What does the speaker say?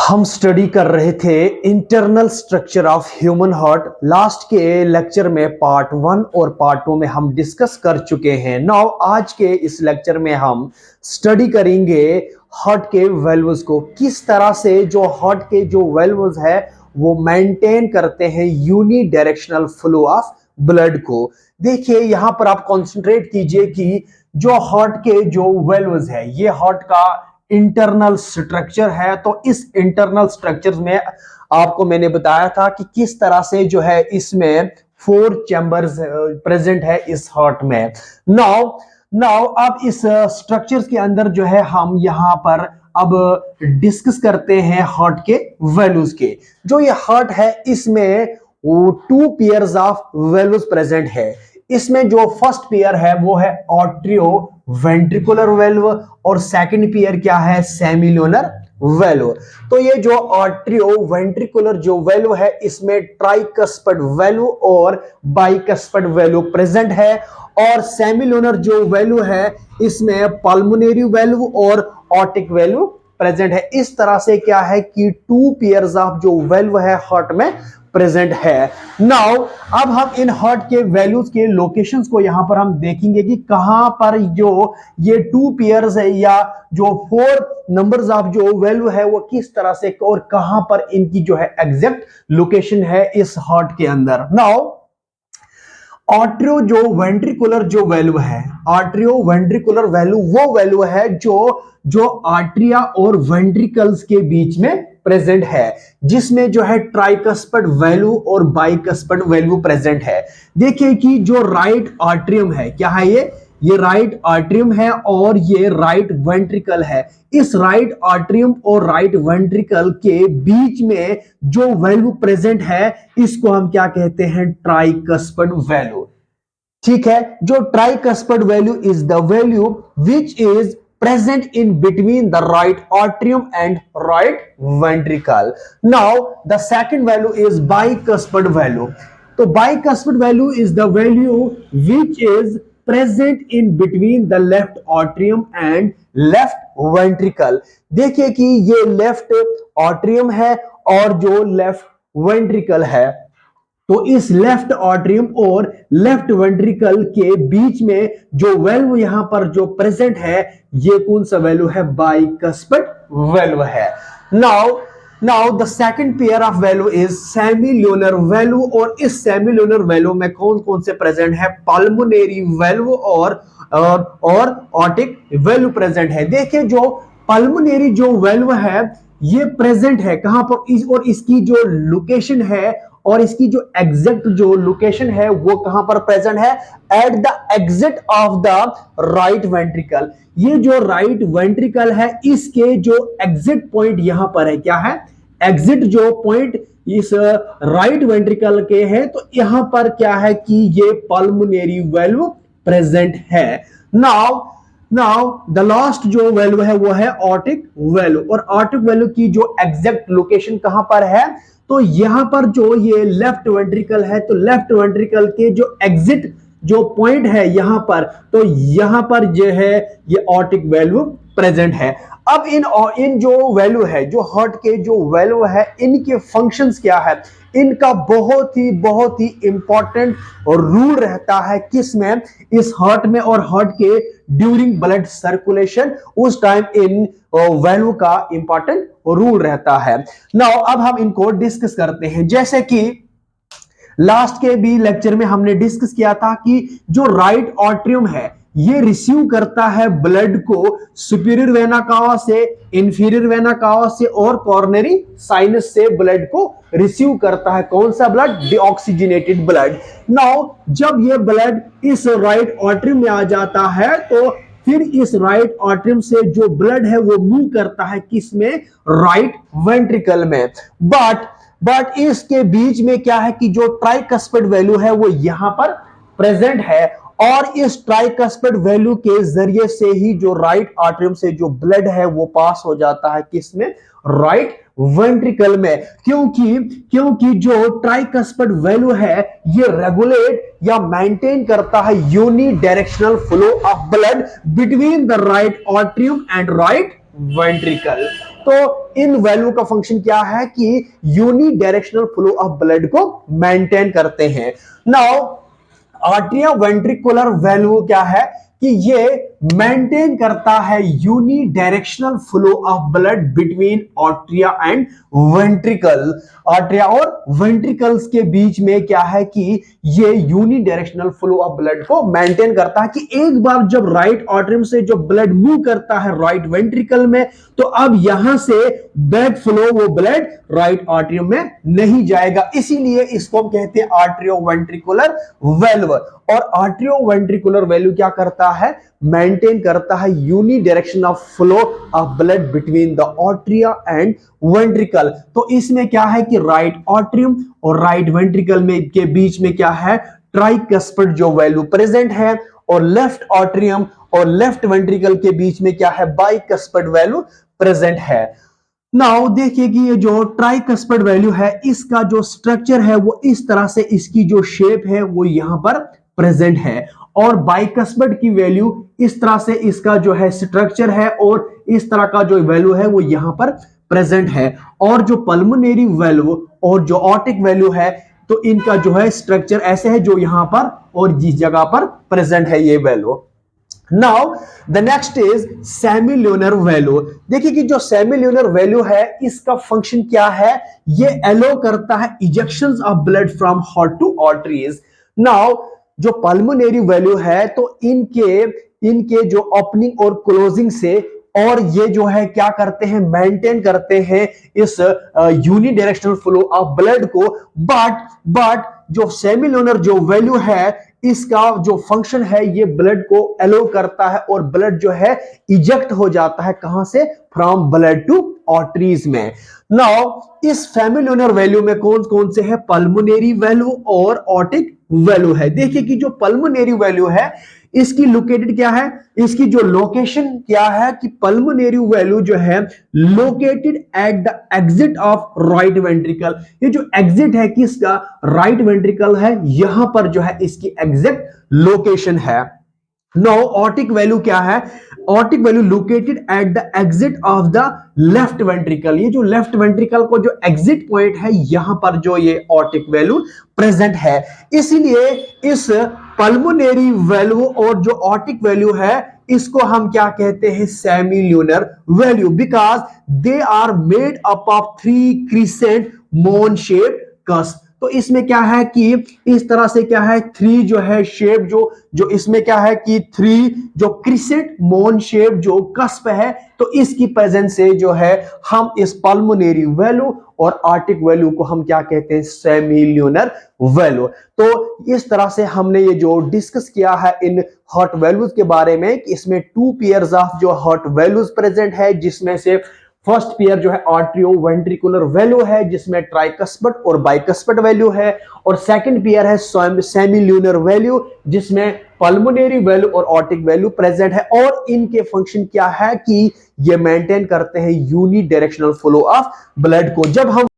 हम स्टडी कर रहे थे internal structure of human heart. Last के लेक्चर में पार्ट 1 और पार्ट 2 में हम डिस्कस कर चुके हैं। नाउ आज के इस लेक्चर में हम स्टडी करेंगे हार्ट के वेल्व्स को, किस तरह से जो हार्ट के जो वेल्व्स है वो मेंटेन करते हैं unidirectional flow of blood को। देखिए यहां पर आप कंसंट्रेट कीजिए कि जो हार्ट के जो वेल्व्स है ये हार्ट का इंटरनल स्ट्रक्चर है। तो इस इंटरनल स्ट्रक्चर में आपको मैंने बताया था कि किस तरह से जो है इसमें 4 चैम्बर्स प्रेजेंट है इस हार्ट में। नाउ अब इस स्ट्रक्चर्स के अंदर जो है हम यहां पर अब डिस्कस करते हैं हार्ट के वैल्यूज के। जो ये हार्ट है इसमें 2 पेयर्स ऑफ वैल्यूज प्रेजेंट है। इसमें जो फर्स्ट पेयर है वो है आर्टरियो वेंट्रिकुलर वेल्व और सेकंड पेयर क्या है, सेमिल्यूनर वेल्व। तो ये जो आर्टरियो वेंट्रिकुलर जो वेल्व है इसमें ट्राइकस्पिड वेल्व और बाइकस्पिड वेल्व प्रेजेंट है, और सेमिल्यूनर जो वेल्व है इसमें पल्मोनरी वेल्व और ऑर्टिक वेल्व प्रेजेंट है। इस तरह से क्या है कि 2 पेयर्स ऑफ जो वेल्व है हार्ट में प्रेजेंट है। नाउ अब हम इन हार्ट के वैल्यूज के लोकेशंस को यहां पर हम देखेंगे कि कहां पर जो ये 2 पेयर्स है या जो 4 नंबर्स ऑफ जो वैल्यू है वो किस तरह से और कहां पर इनकी जो है एग्जैक्ट लोकेशन है इस हार्ट के अंदर। नाउ आर्टरियो जो वेंट्रिकुलर जो वैल्यू है, आर्टरियो वेंट्रिकुलर वैल्यू वो वैल्यू है जो आर्टरिया और वेंट्रिकल्स के बीच में प्रेजेंट है, जिसमें जो है ट्राइकस्पिड वैल्यू और बाइकस्पिड वैल्यू प्रेजेंट है। देखिए कि जो राइट आर्टरियम है क्या है, ये राइट आर्टरियम है और ये राइट वेंट्रिकल है। इस राइट आर्टरियम और राइट वेंट्रिकल के बीच में जो वैल्यू प्रेजेंट है इसको हम क्या कहते हैं, ट्राइकस्पिड वैल्यू। ठीक है, जो tricuspid value is the value which is present in between the right atrium and right ventricle. Now the second value is bicuspid value. तो bicuspid value is the value which is present in between the left atrium and left ventricle. देखिए कि ये left atrium है और जो left ventricle है, तो इस लेफ्ट आर्टरियम और लेफ्ट वेंट्रिकल के बीच में जो वैल्यू यहां पर जो प्रेजेंट है ये कौन सा वैल्यू है, बाइकस्पिड वैल्यू है। Now the second pair of value is semilunar value, और इस सेमिल्यूनर वैल्यू में कौन कौन से प्रेजेंट है, पल्मोनरी वैल्यू और ऑर्टिक वैल्यू प्रेजेंट है। देखिए जो पल्मोनरी जो वैल्यू है ये प्रेजेंट है कहां पर, और इसकी जो लोकेशन है और इसकी जो एग्जैक्ट जो लोकेशन है वो कहां पर प्रेजेंट है, at the exit of the right ventricle. ये जो राइट वेंट्रिकल है इसके जो एग्जिट पॉइंट यहां पर है, क्या है, एग्जिट जो पॉइंट इस राइट वेंट्रिकल के है, तो यहां पर क्या है कि ये पल्मोनरी वैल्यू प्रेजेंट है। नाउ द लास्ट जो वैल्यू है वो है ऑर्टिक वैल्यू, और ऑर्टिक वैल्यू की जो एग्जैक्ट लोकेशन कहां पर है, तो यहां पर जो ये लेफ्ट वेंट्रिकल है, तो लेफ्ट वेंट्रिकल के जो एग्जिट जो पॉइंट है यहां पर, तो यहां पर जो है ये ऑर्टिक वैल्यू प्रेजेंट है। अब इन जो वैल्यू है, जो हार्ट के जो वैल्यू है, इनके फंक्शंस क्या है, इनका बहुत ही इंपॉर्टेंट और रूल रहता है किसमें, इस हार्ट में और हार्ट के ड्यूरिंग ब्लड सर्कुलेशन, उस टाइम इन वैल्यू का इंपॉर्टेंट रूल रहता है। नाउ अब हम इनको डिस्कस करते हैं। जैसे कि लास्ट के भी लेक्चर में हमने डिस्कस किया था कि जो राइट आर्टरियम है ये रिसीव करता है ब्लड को सुपीरियर वेना कावा से, इंफीरियर वेना कावा से और कॉर्नरी साइनस से ब्लड को रिसीव करता है। कौन सा ब्लड, डीऑक्सीजनेटेड ब्लड। नाउ जब ये ब्लड इस राइट आर्टरियम में आ जाता है तो फिर इस राइट आर्टरियम से जो ब्लड है वो मूव करता है किसमें, राइट वेंट्रिकल में। बट इसके बीच में क्या है कि जो ट्राइकस्पिड वैल्यू है वो यहां पर प्रेजेंट है, और इस ट्राइकस्पिड वैल्यू के जरिए से ही जो राइट आर्टरियम से जो ब्लड है वो पास हो जाता है किसमें, राइट वेंट्रिकल में। क्योंकि जो ट्राइकस्पिड वैल्यू है ये रेगुलेट या मेंटेन करता है unidirectional flow of blood between the right atrium and right ventricle. तो इन वैल्यू का फंक्शन क्या है कि unidirectional flow of blood को मेंटेन करते हैं। नाउ आर्टरिया वेंट्रिकुलर वैल्यू क्या है कि ये मेंटेन करता है unidirectional flow of blood between atria and ventricle. Atria और वेंट्रिकल्स के बीच में क्या है कि ये unidirectional flow of blood को मेंटेन करता है कि एक बार जब राइट आर्टरियम से जो ब्लड मूव करता है राइट वेंट्रिकल में, तो अब यहां से बैक फ्लो वो ब्लड राइट आर्टरियम में नहीं जाएगा, इसीलिए इसको हम कहते हैं आर्टरियो वेंट्रिकुलर वैल्व। और आर्टरियो वेंट्रिकुलर वैल्यू क्या करता है, मेंटेन करता है unidirection of flow of blood between the atria and ventricle. तो इसमें क्या है कि राइट आर्टरियम और राइट वेंट्रिकल में के बीच में क्या है, ट्राइकस्पिड जो वैल्यू प्रेजेंट है, और लेफ्ट आर्टरियम और लेफ्ट वेंट्रिकल के बीच में क्या है, बाइकस्पिड वैल्यू प्रेजेंट है। नाउ देखिए कि ये जो ट्राइकस्पिड वैल्यू है इसका जो स्ट्रक्चर है वो इस तरह से, इसकी जो शेप है वो यहां पर प्रेजेंट है, और बाइकस्पिड की वैल्यू इस तरह से, इसका जो है स्ट्रक्चर है और इस तरह का जो वैल्यू है वो यहां पर प्रेजेंट है। और जो पल्मोनरी वैल्यू और जो ऑर्टिक वैल्यू है तो इनका जो है स्ट्रक्चर ऐसे है जो यहां पर और जिस जगह पर प्रेजेंट है ये value. Now the next is semilunar value. देखिए कि जो सेमिल्यूनर वैल्यू है इसका फंक्शन क्या है, ये अलो करता है ejections of blood from heart to arteries. Now जो पल्मोनरी वैल्यू है तो इनके जो ओपनिंग और क्लोजिंग से, और ये जो है क्या करते हैं, मेंटेन करते हैं इस यूनिडायरेक्शनल फ्लो ऑफ ब्लड को। बट जो सेमिल्यूनर जो वैल्यू है इसका जो फंक्शन है ये ब्लड को एलो करता है और ब्लड जो है इजेक्ट हो जाता है, कहां से, फ्रॉम ब्लड टू आर्टरीज में। नाउ इस सेमिल्यूनर वैल्यू में कौन कौन से है, पल्मोनरी वैल्यू और ऑर्टिक वैल्यू है। देखिए कि जो पल्मोनरी वैल्यू है इसकी लोकेटेड क्या है, इसकी जो लोकेशन क्या है कि पल्मोनरी वैल्यू जो है located at the exit of right ventricle. ये जो एग्जिट है किसका, राइट वेंट्रिकल है, यहां पर जो है इसकी एग्जैक्ट लोकेशन है। नो ऑर्टिक वैल्यू क्या है, aortic value located at the exit of the left ventricle. ये जो लेफ्ट वेंट्रिकल को जो एग्जिट पॉइंट है यहां पर जो ये ऑर्टिक वैल्यू प्रेजेंट है। इसीलिए इस पल्मोनरी वैल्यू और जो ऑर्टिक वैल्यू है इसको हम क्या कहते हैं, semilunar valve, because they are made up of 3 crescent moon shape cusp. तो इसमें क्या है कि इस तरह से क्या है, 3 जो है शेप जो इसमें क्या है कि 3 जो क्रिसेंट मोन शेप जो कस्प है, तो इसकी प्रेजेंस से जो है हम इस पल्मोनरी वैल्यू और आर्टिक वैल्यू को हम क्या कहते हैं, सेमिल्यूनर वैल्यू। तो इस तरह से हमने ये जो डिस्कस किया है इन हार्ट वैल्यूज के बारे में कि इसमें 2 पेयर्स ऑफ जो हार्ट वैल्यूज प्रेजेंट है, जिसमें से फर्स्ट पेयर जो है आर्टरियो वेंट्रिकुलर वैल्यू है जिसमें ट्राइकस्पिड और बाइकस्पिड वैल्यू है, और सेकंड पेयर है सेमिल्यूनर वैल्यू जिसमें पल्मोनरी वैल्यू और ऑर्टिक वैल्यू प्रेजेंट है। और इनके फंक्शन क्या है कि ये मेंटेन करते हैं unidirectional flow of blood को। जब हम